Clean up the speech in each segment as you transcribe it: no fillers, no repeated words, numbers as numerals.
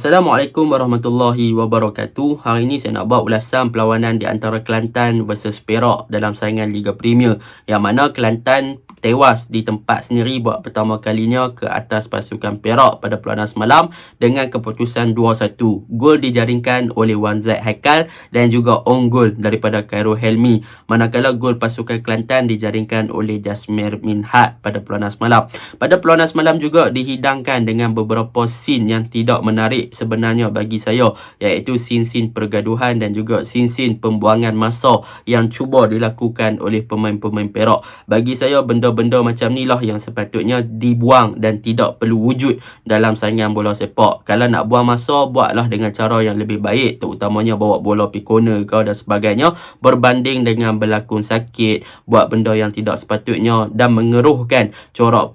Assalamualaikum warahmatullahi wabarakatuh. Hari ini saya nak buat ulasan perlawanan di antara Kelantan versus Perak dalam saingan Liga Premier, yang mana Kelantan tewas di tempat sendiri buat pertama kalinya ke atas pasukan Perak pada perlawanan semalam dengan keputusan 2-1. Gol dijaringkan oleh Wan Zaid Haikal dan juga on goal daripada Khairul Helmi, manakala gol pasukan Kelantan dijaringkan oleh Jasmir Minhad pada perlawanan semalam. Pada perlawanan semalam juga dihidangkan dengan beberapa scene yang tidak menarik sebenarnya bagi saya, iaitu scene-scene pergaduhan dan juga scene-scene pembuangan masa yang cuba dilakukan oleh pemain-pemain Perak. Bagi saya benda-benda macam ni lah yang sepatutnya dibuang dan tidak perlu wujud dalam saingan bola sepak. Kalau nak buang masa, buatlah dengan cara yang lebih baik, terutamanya bawa bola pergi corner kau dan sebagainya, berbanding dengan berlakon sakit, buat benda yang tidak sepatutnya dan mengeruhkan corak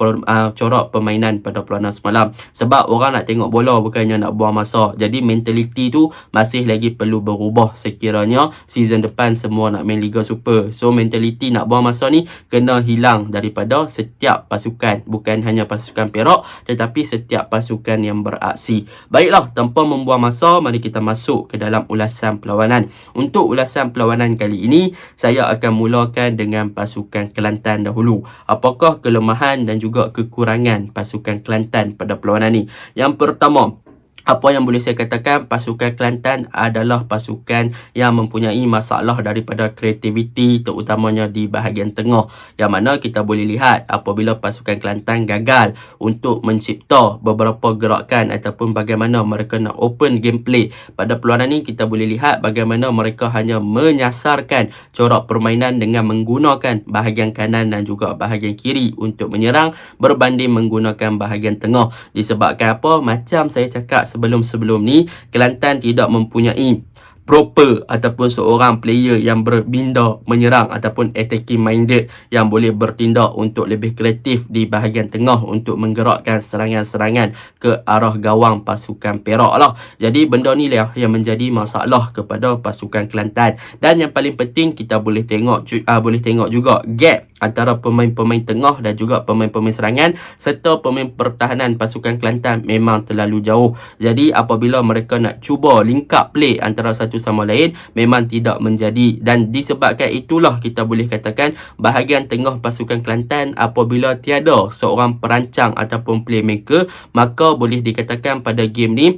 permainan pada perlawanan semalam. Sebab orang nak tengok bola bukannya nak buang masa. Jadi mentaliti tu masih lagi perlu berubah sekiranya season depan semua nak main Liga Super. So mentaliti nak buang masa ni kena hilang daripada setiap pasukan, bukan hanya pasukan Perak tetapi setiap pasukan yang beraksi. Baiklah, tanpa membuang masa, mari kita masuk ke dalam ulasan perlawanan. Untuk ulasan perlawanan kali ini, saya akan mulakan dengan pasukan Kelantan dahulu. Apakah kelemahan dan juga kekurangan pasukan Kelantan pada perlawanan ni? Yang pertama, apa yang boleh saya katakan, pasukan Kelantan adalah pasukan yang mempunyai masalah daripada kreativiti, terutamanya di bahagian tengah, yang mana kita boleh lihat apabila pasukan Kelantan gagal untuk mencipta beberapa gerakan ataupun bagaimana mereka nak open gameplay. Pada perlawanan ni kita boleh lihat bagaimana mereka hanya menyasarkan corak permainan dengan menggunakan bahagian kanan dan juga bahagian kiri untuk menyerang berbanding menggunakan bahagian tengah. Disebabkan apa? Macam saya cakap sebelum ni, Kelantan tidak mempunyai proper ataupun seorang player yang berbinda menyerang ataupun attacking minded yang boleh bertindak untuk lebih kreatif di bahagian tengah untuk menggerakkan serangan-serangan ke arah gawang pasukan Perak lah. Jadi benda ni lah yang menjadi masalah kepada pasukan Kelantan. Dan yang paling penting, kita boleh tengok juga gap antara pemain-pemain tengah dan juga pemain-pemain serangan serta pemain pertahanan pasukan Kelantan memang terlalu jauh. Jadi apabila mereka nak cuba link up play antara satu sama lain, memang tidak menjadi. Dan disebabkan itulah kita boleh katakan bahagian tengah pasukan Kelantan apabila tiada seorang perancang ataupun playmaker, maka boleh dikatakan pada game ni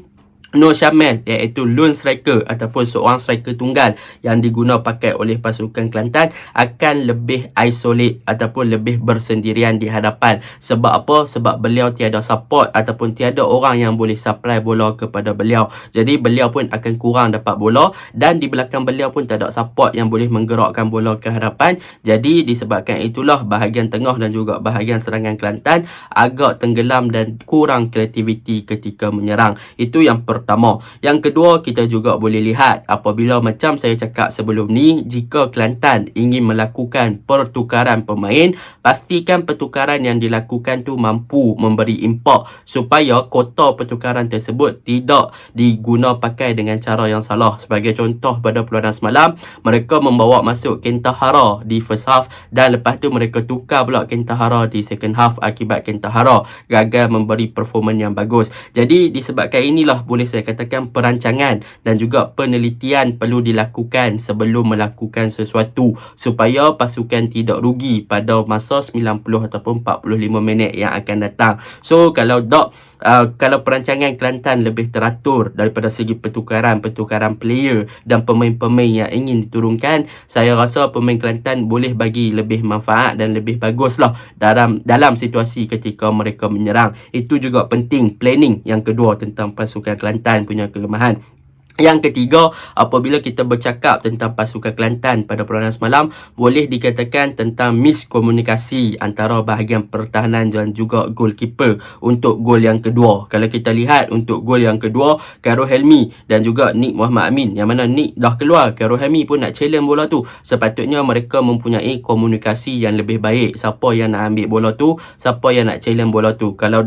Nur Syamil, iaitu lone striker ataupun seorang striker tunggal yang diguna pakai oleh pasukan Kelantan, akan lebih isolate ataupun lebih bersendirian di hadapan. Sebab apa? Sebab beliau tiada support ataupun tiada orang yang boleh supply bola kepada beliau. Jadi beliau pun akan kurang dapat bola dan di belakang beliau pun tak ada support yang boleh menggerakkan bola ke hadapan. Jadi disebabkan itulah bahagian tengah dan juga bahagian serangan Kelantan agak tenggelam dan kurang kreativiti ketika menyerang. Itu yang pertama. Yang kedua, kita juga boleh lihat apabila macam saya cakap sebelum ni, jika Kelantan ingin melakukan pertukaran pemain, pastikan pertukaran yang dilakukan tu mampu memberi impak supaya kota pertukaran tersebut tidak diguna pakai dengan cara yang salah. Sebagai contoh, pada perlawanan semalam mereka membawa masuk Kentahara di first half dan lepas tu mereka tukar pula Kentahara di second half akibat Kentahara gagal memberi performan yang bagus. Jadi disebabkan inilah boleh saya katakan perancangan dan juga penelitian perlu dilakukan sebelum melakukan sesuatu supaya pasukan tidak rugi pada masa 90 ataupun 45 minit yang akan datang. So kalau perancangan Kelantan lebih teratur daripada segi pertukaran player dan pemain-pemain yang ingin diturunkan, saya rasa pemain Kelantan boleh bagi lebih manfaat dan lebih bagus lah dalam situasi ketika mereka menyerang. Itu juga penting, planning yang kedua tentang pasukan Kelantan punya kelemahan. Yang ketiga, apabila kita bercakap tentang pasukan Kelantan pada perlawanan semalam, boleh dikatakan tentang miskomunikasi antara bahagian pertahanan dan juga goalkeeper untuk gol yang kedua. Kalau kita lihat untuk gol yang kedua, Khairul Helmi dan juga Nick Muhammad Amin, yang mana Nick dah keluar, Khairul Helmi pun nak challenge bola tu. Sepatutnya mereka mempunyai komunikasi yang lebih baik. Siapa yang nak ambil bola tu, siapa yang nak challenge bola tu. Kalau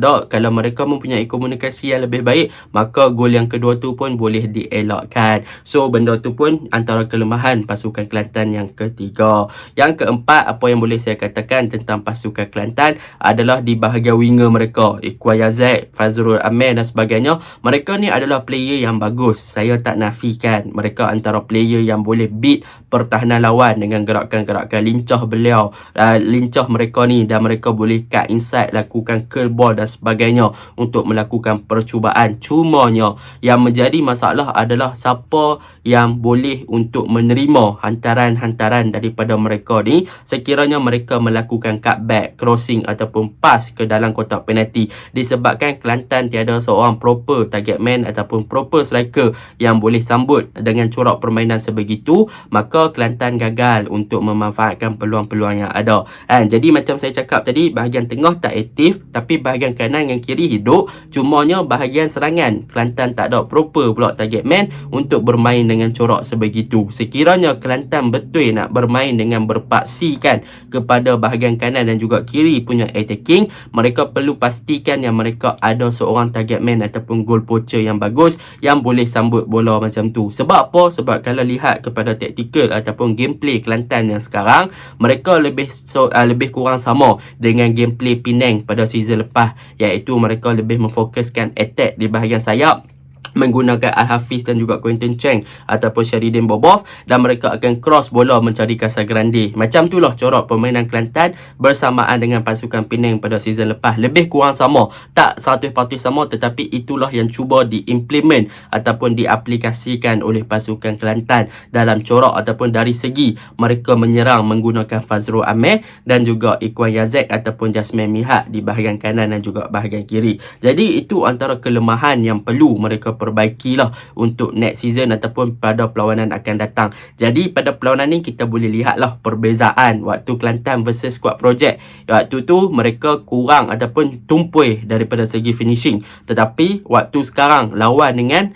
mereka mempunyai komunikasi yang lebih baik, maka gol yang kedua tu pun boleh elakkan. So benda tu pun antara kelemahan pasukan Kelantan yang ketiga. Yang keempat, apa yang boleh saya katakan tentang pasukan Kelantan adalah di bahagian winger mereka, Iqbal Yazid, Fazrul Amir dan sebagainya. Mereka ni adalah player yang bagus. Saya tak nafikan mereka antara player yang boleh beat pertahanan lawan dengan gerakan-gerakan lincah beliau, lincah mereka ni, dan mereka boleh cut inside, lakukan curl ball dan sebagainya untuk melakukan percubaan. Cumanya yang menjadi masalah adalah siapa yang boleh untuk menerima hantaran-hantaran daripada mereka ni sekiranya mereka melakukan cutback, crossing ataupun pass ke dalam kotak penalti. Disebabkan Kelantan tiada seorang proper target man ataupun proper striker yang boleh sambut dengan corak permainan sebegitu, maka Kelantan gagal untuk memanfaatkan peluang-peluang yang ada. Jadi macam saya cakap tadi, bahagian tengah tak aktif, tapi bahagian kanan dan kiri hidup. Cumanya bahagian serangan Kelantan tak ada proper pula target man untuk bermain dengan corak sebegitu. Sekiranya Kelantan betul nak bermain dengan berpaksikan kepada bahagian kanan dan juga kiri punya attacking, mereka perlu pastikan yang mereka ada seorang target man ataupun goal poacher yang bagus yang boleh sambut bola macam tu. Sebab apa? Sebab kalau lihat kepada taktikal ataupun gameplay Kelantan yang sekarang, mereka lebih kurang sama dengan gameplay Penang pada season lepas, iaitu mereka lebih memfokuskan attack di bahagian sayap menggunakan Al-Hafiz dan juga Quinton Cheng ataupun Sheridan Bobov, dan mereka akan cross bola mencari Casagrande. Macam itulah corak permainan Kelantan bersamaan dengan pasukan Penang pada season lepas. Lebih kurang sama, tak 100% sama, tetapi itulah yang cuba diimplement ataupun diaplikasikan oleh pasukan Kelantan dalam corak ataupun dari segi mereka menyerang menggunakan Fazrul Amir dan juga Iqbal Yazid ataupun Jasmine Mihak di bahagian kanan dan juga bahagian kiri. Jadi itu antara kelemahan yang perlu mereka perbaikilah untuk next season ataupun pada perlawanan akan datang. Jadi pada perlawanan ni kita boleh lihatlah perbezaan waktu Kelantan versus Squad Project. Waktu tu mereka kurang ataupun tumpuih daripada segi finishing, tetapi waktu sekarang lawan dengan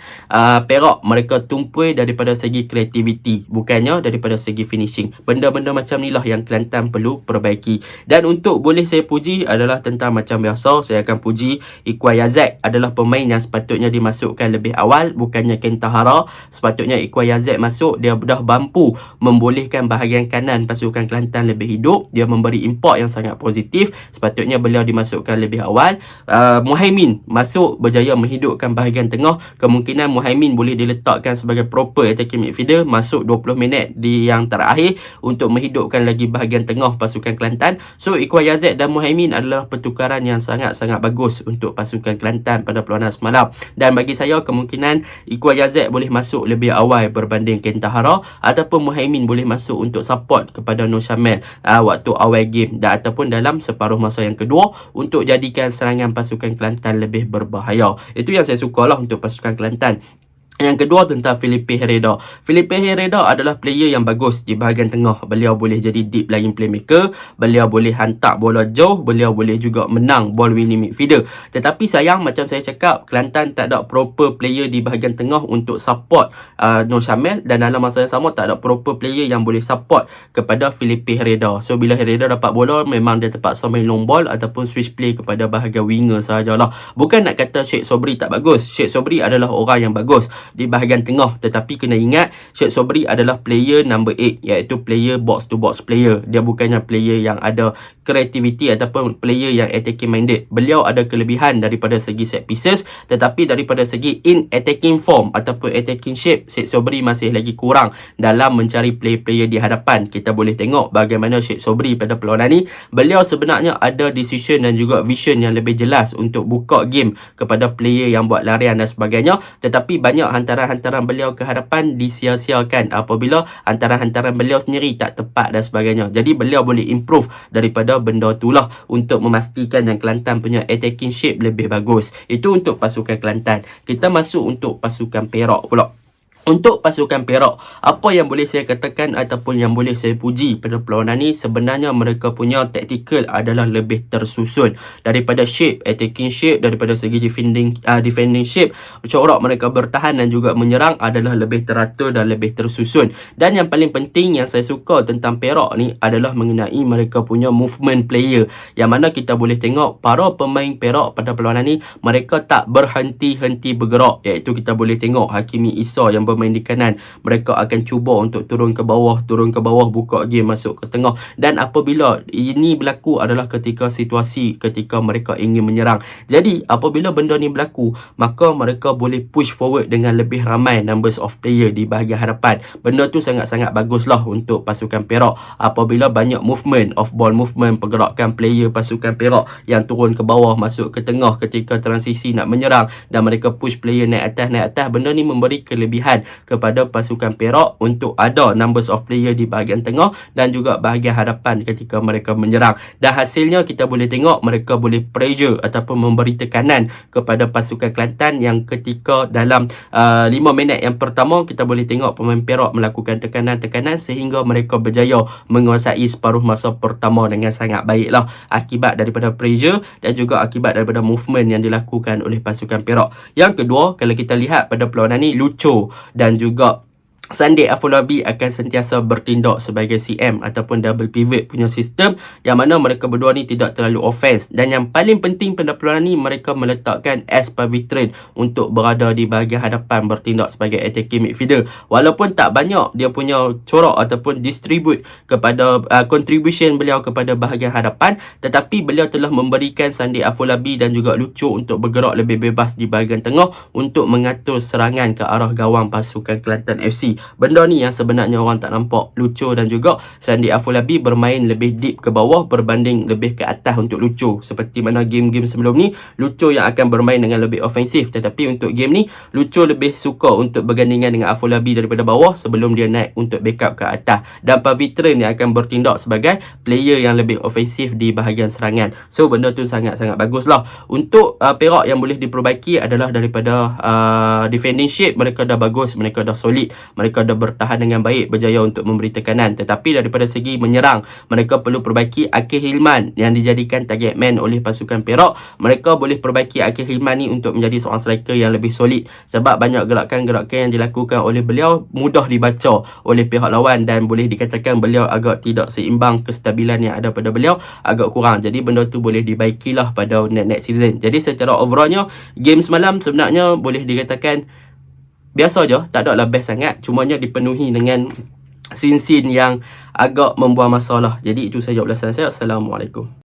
Perak, mereka tumpuih daripada segi kreativiti, bukannya daripada segi finishing. Benda-benda macam ni lah yang Kelantan perlu perbaiki. Dan untuk boleh saya puji adalah tentang macam biasa, saya akan puji Iqbal Yazid adalah pemain yang sepatutnya dimasukkan lebih awal, bukannya Ken Tahara. Sepatutnya Iqbal Yazid masuk, dia dah mampu membolehkan bahagian kanan pasukan Kelantan lebih hidup, dia memberi impak yang sangat positif. Sepatutnya beliau dimasukkan lebih awal. Muhaimin masuk, berjaya menghidupkan bahagian tengah. Kemungkinan Muhaimin boleh diletakkan sebagai proper attacking midfielder, masuk 20 minit di yang terakhir untuk menghidupkan lagi bahagian tengah pasukan Kelantan. So Iqbal Yazid dan Muhaimin adalah pertukaran yang sangat-sangat bagus untuk pasukan Kelantan pada perlawanan semalam. Dan bagi saya, kemungkinan Iqbal Yazid boleh masuk lebih awal berbanding Ken Tahara, ataupun Muhaimin boleh masuk untuk support kepada Nur Syamil waktu awal game dan ataupun dalam separuh masa yang kedua untuk jadikan serangan pasukan Kelantan lebih berbahaya. Itu yang saya sukalah untuk pasukan Kelantan. Yang kedua tentang Felipe Herrera. Felipe Herrera adalah player yang bagus di bahagian tengah. Beliau boleh jadi deep lying playmaker, beliau boleh hantar bola jauh, beliau boleh juga menang ball winning midfielder. Tetapi sayang, macam saya cakap, Kelantan tak ada proper player di bahagian tengah untuk support Nur Syamil, dan dalam masa yang sama tak ada proper player yang boleh support kepada Felipe Herrera. So bila Herrera dapat bola, memang dia terpaksa main long ball ataupun switch play kepada bahagian winger sahajalah. Bukan nak kata Sheikh Sobri tak bagus. Sheikh Sobri adalah orang yang bagus di bahagian tengah, tetapi kena ingat Sheikh Sobri adalah player number 8, iaitu player box to box player. Dia bukannya player yang ada creativity ataupun player yang attacking minded. Beliau ada kelebihan daripada segi set pieces, tetapi daripada segi in attacking form ataupun attacking shape, Sheikh Sobri masih lagi kurang dalam mencari player-player di hadapan. Kita boleh tengok bagaimana Sheikh Sobri pada perlawanan ni, beliau sebenarnya ada decision dan juga vision yang lebih jelas untuk buka game kepada player yang buat larian dan sebagainya, tetapi banyak hantaran-hantaran beliau ke hadapan disia-siakan apabila hantaran-hantaran beliau sendiri tak tepat dan sebagainya. Jadi beliau boleh improve daripada benda itulah untuk memastikan yang Kelantan punya attacking shape lebih bagus. Itu untuk pasukan Kelantan. Kita masuk untuk pasukan Perak pula. Untuk pasukan Perak, apa yang boleh saya katakan ataupun yang boleh saya puji pada perlawanan ni, sebenarnya mereka punya tactical adalah lebih tersusun daripada shape, attacking shape, daripada segi defending shape, corak mereka bertahan dan juga menyerang adalah lebih teratur dan lebih tersusun. Dan yang paling penting yang saya suka tentang Perak ni adalah mengenai mereka punya movement player, yang mana kita boleh tengok para pemain Perak pada perlawanan ni mereka tak berhenti-henti bergerak, iaitu kita boleh tengok Hakimi Issa yang bermain di kanan, mereka akan cuba untuk turun ke bawah, buka game masuk ke tengah. Dan apabila ini berlaku adalah ketika situasi ketika mereka ingin menyerang. Jadi apabila benda ni berlaku, maka mereka boleh push forward dengan lebih ramai numbers of player di bahagian hadapan. Benda tu sangat-sangat baguslah untuk pasukan Perak. Apabila banyak movement, off ball movement, pergerakan player pasukan Perak yang turun ke bawah masuk ke tengah ketika transisi nak menyerang, dan mereka push player naik atas, benda ni memberi kelebihan kepada pasukan Perak untuk ada numbers of player di bahagian tengah dan juga bahagian hadapan ketika mereka menyerang. Dan hasilnya kita boleh tengok mereka boleh pressure ataupun memberi tekanan kepada pasukan Kelantan, yang ketika dalam 5 minit yang pertama kita boleh tengok pemain Perak melakukan tekanan sehingga mereka berjaya menguasai separuh masa pertama dengan sangat baiklah, akibat daripada pressure dan juga akibat daripada movement yang dilakukan oleh pasukan Perak. Yang kedua, kalau kita lihat pada perlawanan ni, Lucho dan juga Sunday Afolabi akan sentiasa bertindak sebagai CM ataupun double pivot punya sistem, yang mana mereka berdua ni tidak terlalu offense. Dan yang paling penting pada perlawanan ni, mereka meletakkan S Pavitran untuk berada di bahagian hadapan bertindak sebagai attacking midfielder. Walaupun tak banyak dia punya corak ataupun distribute kepada contribution beliau kepada bahagian hadapan, tetapi beliau telah memberikan Sunday Afolabi dan juga Lucho untuk bergerak lebih bebas di bahagian tengah untuk mengatur serangan ke arah gawang pasukan Kelantan FC. Benda ni yang sebenarnya orang tak nampak. Lucho dan juga Sunday Afolabi bermain lebih deep ke bawah berbanding lebih ke atas untuk Lucho. Seperti mana game-game sebelum ni, Lucho yang akan bermain dengan lebih ofensif, tetapi untuk game ni Lucho lebih suka untuk bergandingan dengan Afolabi daripada bawah sebelum dia naik untuk backup ke atas, dan Pavitran yang akan bertindak sebagai player yang lebih ofensif di bahagian serangan. So benda tu sangat-sangat baguslah. Untuk Perak yang boleh diperbaiki adalah daripada defending shape, mereka dah bagus, mereka dah solid, mereka dah bertahan dengan baik, berjaya untuk memberi tekanan. Tetapi daripada segi menyerang, mereka perlu perbaiki Akil Hilman yang dijadikan target man oleh pasukan Perak. Mereka boleh perbaiki Akil Hilman ni untuk menjadi seorang striker yang lebih solid, sebab banyak gerakan-gerakan yang dilakukan oleh beliau mudah dibaca oleh pihak lawan dan boleh dikatakan beliau agak tidak seimbang, kestabilan yang ada pada beliau agak kurang. Jadi benda tu boleh dibaikilah pada next season. Jadi secara overallnya, game semalam sebenarnya boleh dikatakan biasa je, tak ada lah best sangat, cumanya dipenuhi dengan scene-scene yang agak membuang masalah. Jadi itu saja ulasan saya. Assalamualaikum.